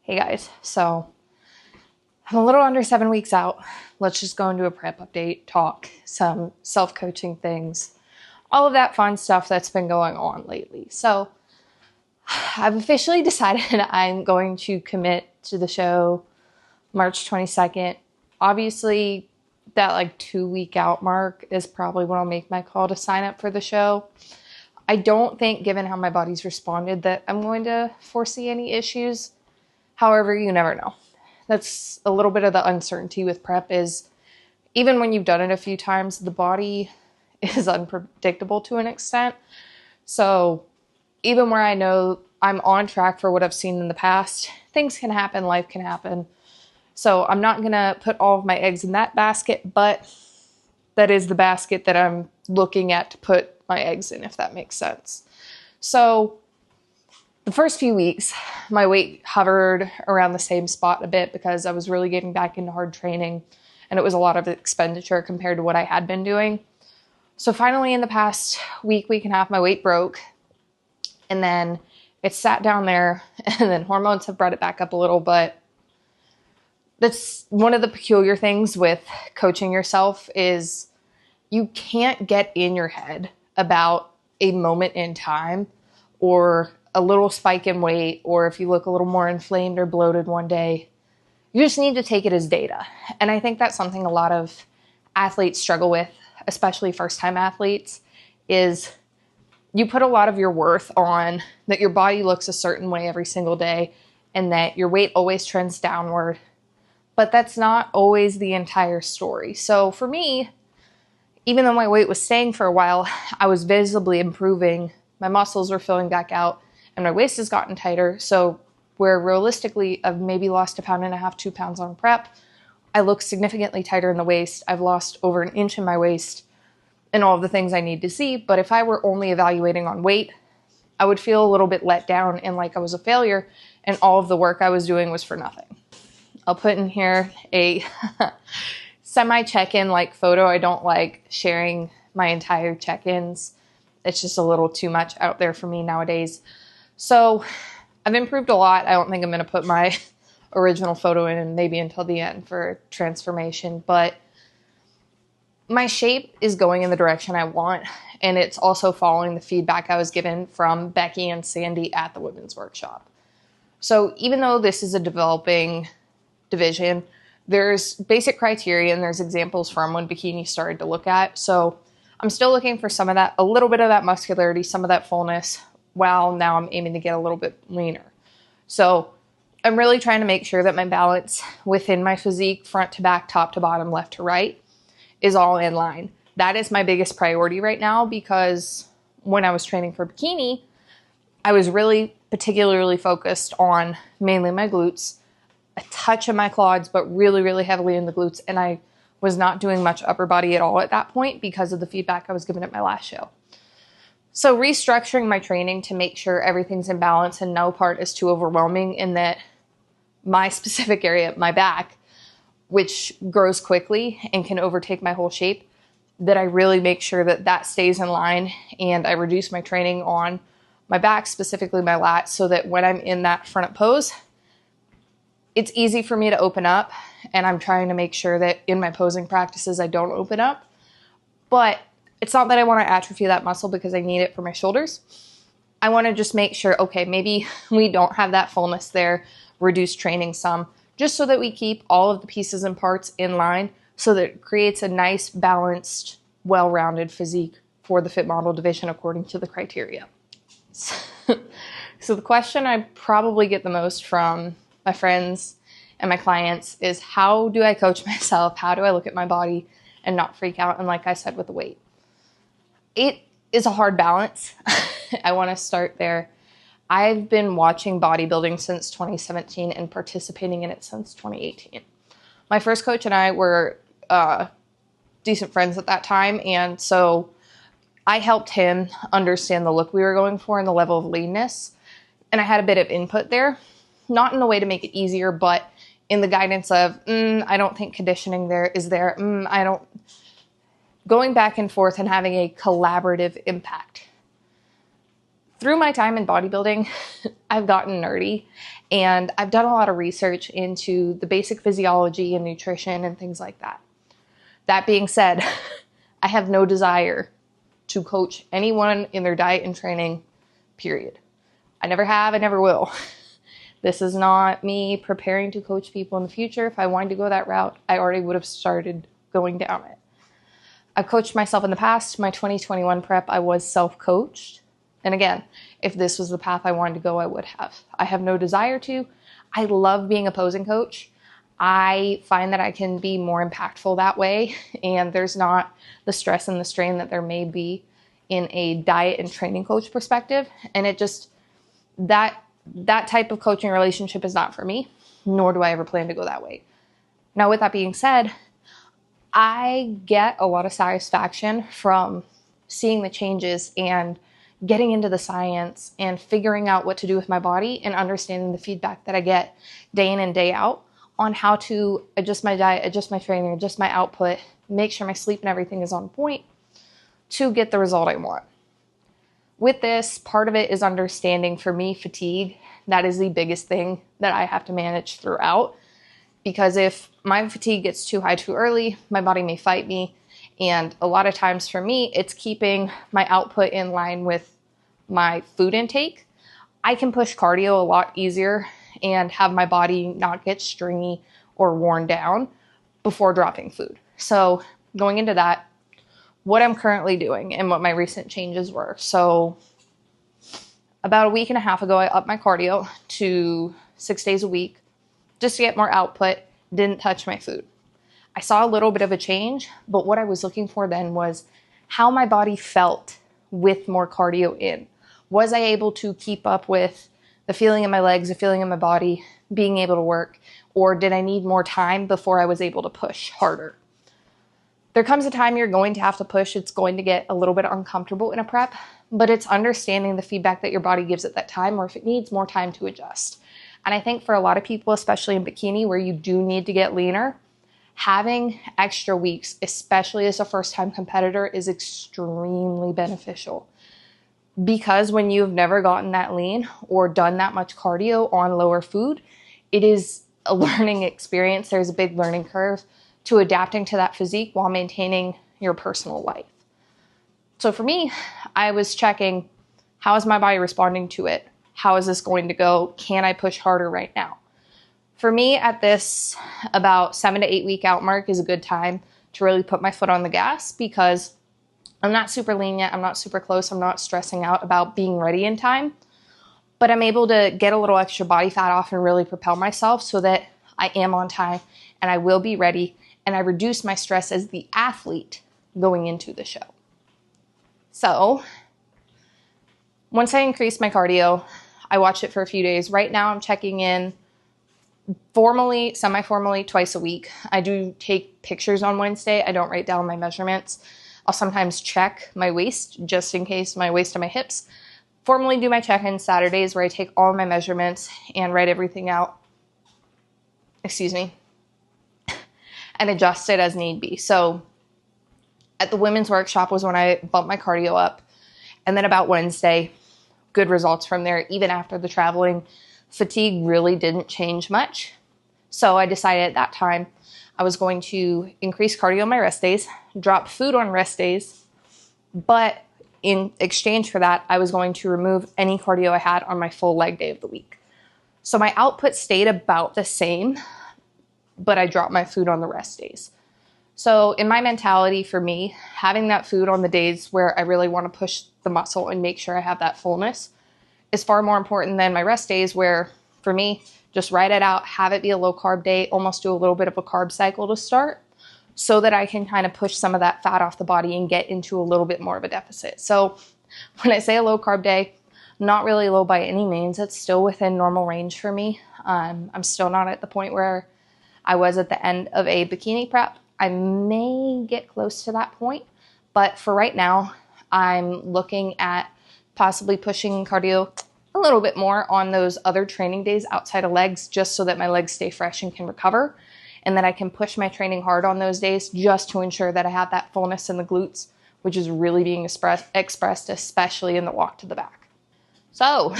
Hey guys, so I'm a little under 7 weeks out. Let's just go into a prep update, talk some self-coaching things, all of that fun stuff that's been going on lately. So I've officially decided I'm going to commit to the show March 22nd. Obviously, that 2 week out mark is probably when I'll make my call to sign up for the show. I don't think, given how my body's responded, that I'm going to foresee any issues. However, you never know. That's a little bit of the uncertainty with prep is even when you've done it a few times, the body is unpredictable to an extent. So even where I know I'm on track for what I've seen in the past, things can happen, life can happen. So I'm not going to put all of my eggs in that basket, but that is the basket that I'm looking at to put my eggs in, if that makes sense. So the first few weeks, my weight hovered around the same spot a bit because I was really getting back into hard training and it was a lot of expenditure compared to what I had been doing. So finally in the past week and a half, my weight broke and then it sat down there and then hormones have brought it back up a little, but that's one of the peculiar things with coaching yourself is you can't get in your head about a moment in time or a little spike in weight, or if you look a little more inflamed or bloated one day. You just need to take it as data. And I think that's something a lot of athletes struggle with, especially first-time athletes, is you put a lot of your worth on that your body looks a certain way every single day and that your weight always trends downward. But that's not always the entire story. So for me, even though my weight was staying for a while, I was visibly improving. My muscles were filling back out and my waist has gotten tighter. So where realistically I've maybe lost 1.5 pounds, 2 pounds on prep, I look significantly tighter in the waist. I've lost over 1 inch in my waist and all of the things I need to see. But if I were only evaluating on weight, I would feel a little bit let down and like I was a failure and all of the work I was doing was for nothing. I'll put in here a semi check-in photo. I don't like sharing my entire check-ins. It's just a little too much out there for me nowadays. So I've improved a lot. I don't think I'm going to put my original photo in maybe until the end for transformation, but my shape is going in the direction I want. And it's also following the feedback I was given from Becky and Sandy at the women's workshop. So even though this is a developing division, there's basic criteria and there's examples from when bikini started to look at. So I'm still looking for some of that, a little bit of that muscularity, some of that fullness, while now I'm aiming to get a little bit leaner. So I'm really trying to make sure that my balance within my physique, front to back, top to bottom, left to right, is all in line. That is my biggest priority right now because when I was training for bikini, I was really particularly focused on mainly my glutes, a touch of my quads, but really, really heavily in the glutes. And I was not doing much upper body at all at that point because of the feedback I was given at my last show. So restructuring my training to make sure everything's in balance and no part is too overwhelming and that my specific area, my back, which grows quickly and can overtake my whole shape, that I really make sure that that stays in line and I reduce my training on my back, specifically my lats, so that when I'm in that front pose, it's easy for me to open up, and I'm trying to make sure that in my posing practices I don't open up. But it's not that I want to atrophy that muscle because I need it for my shoulders. I want to just make sure, okay, maybe we don't have that fullness there, reduce training some, just so that we keep all of the pieces and parts in line so that it creates a nice, balanced, well-rounded physique for the Fit Model division according to the criteria. So the question I probably get the most from my friends and my clients is, how do I coach myself? How do I look at my body and not freak out? And like I said, with the weight, it is a hard balance. I want to start there. I've been watching bodybuilding since 2017 and participating in it since 2018. My first coach and I were decent friends at that time. And so I helped him understand the look we were going for and the level of leanness. And I had a bit of input there. Not in a way to make it easier, but in the guidance of, I don't think conditioning there is there. Going back and forth and having a collaborative impact. Through my time in bodybuilding, I've gotten nerdy and I've done a lot of research into the basic physiology and nutrition and things like that. That being said, I have no desire to coach anyone in their diet and training, period. I never have, I never will. This is not me preparing to coach people in the future. If I wanted to go that route, I already would have started going down it. I've coached myself in the past. My 2021 prep, I was self-coached. And again, if this was the path I wanted to go, I would have. I have no desire to. I love being a posing coach. I find that I can be more impactful that way, and there's not the stress and the strain that there may be in a diet and training coach perspective. And it just, that type of coaching relationship is not for me, nor do I ever plan to go that way. Now, with that being said, I get a lot of satisfaction from seeing the changes and getting into the science and figuring out what to do with my body and understanding the feedback that I get day in and day out on how to adjust my diet, adjust my training, adjust my output, make sure my sleep and everything is on point to get the result I want. With this, part of it is understanding, for me, fatigue. That is the biggest thing that I have to manage throughout, because if my fatigue gets too high too early, my body may fight me. And a lot of times for me, it's keeping my output in line with my food intake. I can push cardio a lot easier and have my body not get stringy or worn down before dropping food. So going into that, what I'm currently doing and what my recent changes were. So about a week and a half ago, I upped my cardio to 6 days a week just to get more output, didn't touch my food. I saw a little bit of a change, but what I was looking for then was how my body felt with more cardio in. Was I able to keep up with the feeling in my legs, the feeling in my body, being able to work, or did I need more time before I was able to push harder? There comes a time you're going to have to push. It's going to get a little bit uncomfortable in a prep, but it's understanding the feedback that your body gives at that time, or if it needs more time to adjust. And I think for a lot of people, especially in bikini, where you do need to get leaner, having extra weeks, especially as a first-time competitor, is extremely beneficial. Because when you've never gotten that lean or done that much cardio on lower food, it is a learning experience. There's a big learning curve to adapting to that physique while maintaining your personal life. So for me, I was checking, how is my body responding to it? How is this going to go? Can I push harder right now? For me, at this about 7 to 8 week out mark is a good time to really put my foot on the gas, because I'm not super lean yet. I'm not super close. I'm not stressing out about being ready in time, but I'm able to get a little extra body fat off and really propel myself so that I am on time and I will be ready, and I reduce my stress as the athlete going into the show. So once I increased my cardio, I watched it for a few days. Right now I'm checking in formally, semi-formally, twice a week. I do take pictures on Wednesday. I don't write down my measurements. I'll sometimes check my waist just in case, my waist and my hips. Formally do my check-in Saturdays, where I take all of my measurements and write everything out, and adjust it as need be. So at the women's workshop was when I bumped my cardio up. And then about Wednesday, good results from there. Even after the traveling, fatigue really didn't change much. So I decided at that time I was going to increase cardio on my rest days, drop food on rest days, but in exchange for that, I was going to remove any cardio I had on my full leg day of the week. So my output stayed about the same, but I dropped my food on the rest days. So in my mentality, for me, having that food on the days where I really want to push the muscle and make sure I have that fullness is far more important than my rest days, where for me, just write it out, have it be a low carb day, almost do a little bit of a carb cycle to start, so that I can kind of push some of that fat off the body and get into a little bit more of a deficit. So when I say a low carb day, not really low by any means. It's still within normal range for me. I'm still not at the point where I was at the end of a bikini prep. I may get close to that point, but for right now, I'm looking at possibly pushing cardio a little bit more on those other training days outside of legs, just so that my legs stay fresh and can recover, and that I can push my training hard on those days just to ensure that I have that fullness in the glutes, which is really being expressed, especially in the walk to the back. So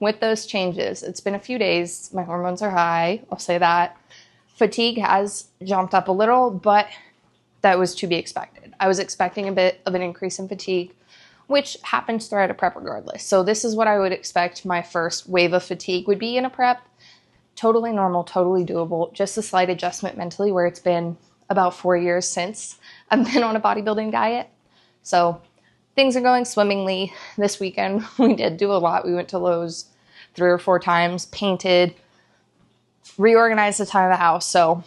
with those changes, it's been a few days. My hormones are high. I'll say that. Fatigue has jumped up a little, but that was to be expected. I was expecting a bit of an increase in fatigue, which happens throughout a prep regardless. So this is what I would expect my first wave of fatigue would be in a prep. Totally normal, totally doable. Just a slight adjustment mentally where it's been about 4 years since I've been on a bodybuilding diet. So things are going swimmingly. This weekend, we did do a lot. We went to Lowe's 3 or 4 times, painted, reorganized the time of the house. So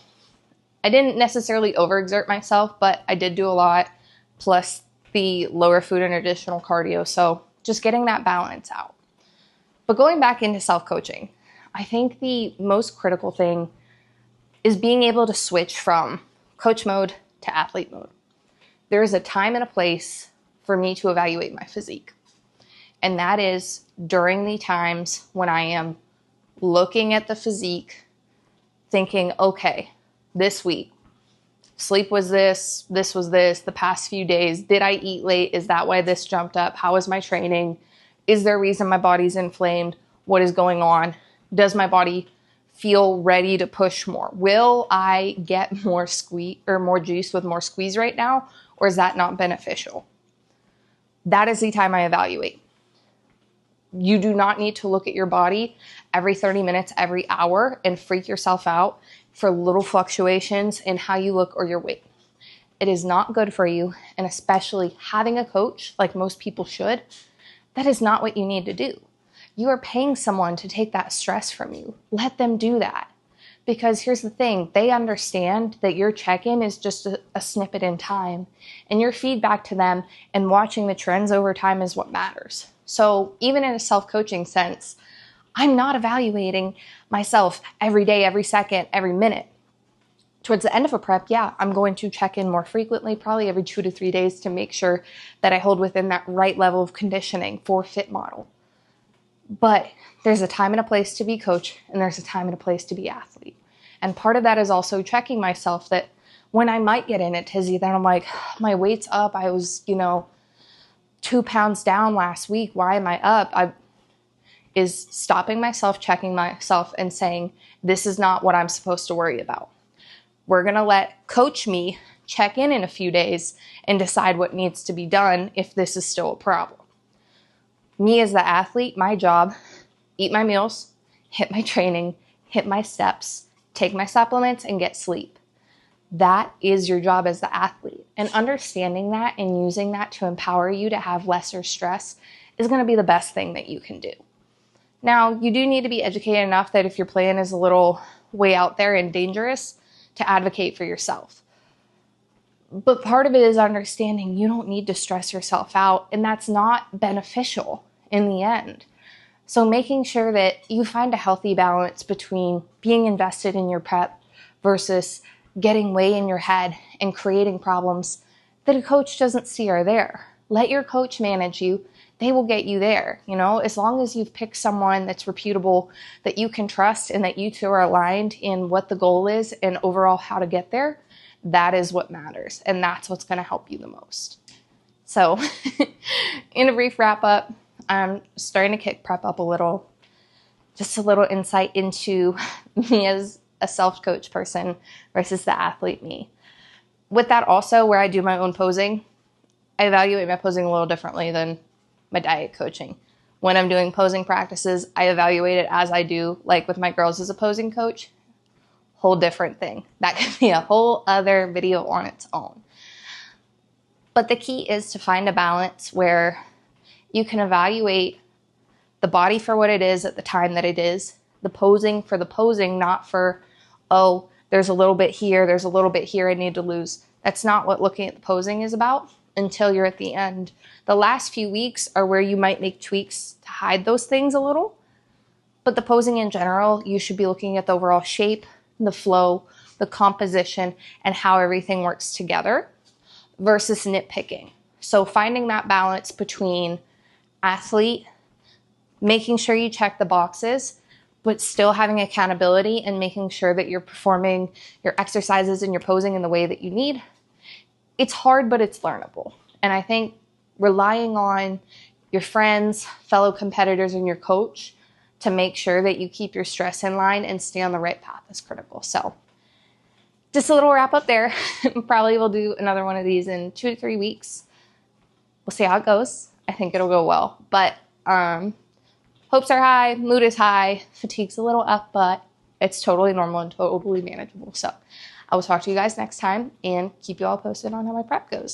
I didn't necessarily overexert myself, but I did do a lot, plus the lower food and additional cardio. So just getting that balance out. But going back into self-coaching, I think the most critical thing is being able to switch from coach mode to athlete mode. There is a time and a place for me to evaluate my physique. And that is during the times when I am looking at the physique, thinking, okay, this week, sleep was this was this, the past few days, did I eat late? Is that why this jumped up? How is my training? Is there a reason my body's inflamed? What is going on? Does my body feel ready to push more? Will I get more squeeze or more juice with more squeeze right now? Or is that not beneficial? That is the time I evaluate. You do not need to look at your body every 30 minutes, every hour, and freak yourself out for little fluctuations in how you look or your weight. It is not good for you, and especially having a coach, like most people should, that is not what you need to do. You are paying someone to take that stress from you. Let them do that. Because here's the thing, they understand that your check-in is just a snippet in time, and your feedback to them and watching the trends over time is what matters. So even in a self-coaching sense, I'm not evaluating myself every day, every second, every minute. Towards the end of a prep, yeah, I'm going to check in more frequently, probably every 2 to 3 days, to make sure that I hold within that right level of conditioning for Fit Model. But there's a time and a place to be coach, and there's a time and a place to be athlete. And part of that is also checking myself that when I might get in a tizzy, then I'm like, my weight's up. I was, 2 pounds down last week. Why am I up? Is stopping myself, checking myself, and saying, this is not what I'm supposed to worry about. We're going to let coach me check in a few days and decide what needs to be done if this is still a problem. Me as the athlete, my job, eat my meals, hit my training, hit my steps, take my supplements, and get sleep. That is your job as the athlete. And understanding that and using that to empower you to have lesser stress is going to be the best thing that you can do. Now, you do need to be educated enough that if your plan is a little way out there and dangerous, to advocate for yourself. But part of it is understanding you don't need to stress yourself out, and that's not beneficial in the end. So making sure that you find a healthy balance between being invested in your prep versus getting way in your head and creating problems that a coach doesn't see are there. Let your coach manage you. They will get you there. As long as you've picked someone that's reputable, that you can trust, and that you two are aligned in what the goal is and overall how to get there, that is what matters. And that's what's going to help you the most. So in a brief wrap up, I'm starting to kick prep up a little. Just a little insight into me as a self-coach person versus the athlete me. With that also, where I do my own posing, I evaluate my posing a little differently than my diet coaching. When I'm doing posing practices, I evaluate it as I do, like with my girls as a posing coach. Whole different thing. That could be a whole other video on its own. But the key is to find a balance where you can evaluate the body for what it is at the time that it is, the posing for the posing, not for, oh, there's a little bit here, there's a little bit here I need to lose. That's not what looking at the posing is about until you're at the end. The last few weeks are where you might make tweaks to hide those things a little. But the posing in general, you should be looking at the overall shape, the flow, the composition, and how everything works together versus nitpicking. So finding that balance between athlete, making sure you check the boxes, but still having accountability and making sure that you're performing your exercises and your posing in the way that you need. It's hard, but it's learnable. And I think relying on your friends, fellow competitors, and your coach to make sure that you keep your stress in line and stay on the right path is critical. So just a little wrap up there. Probably we'll do another one of these in 2 to 3 weeks. We'll see how it goes. I think it'll go well. But hopes are high, mood is high, fatigue's a little up, but it's totally normal and totally manageable. So I will talk to you guys next time and keep you all posted on how my prep goes.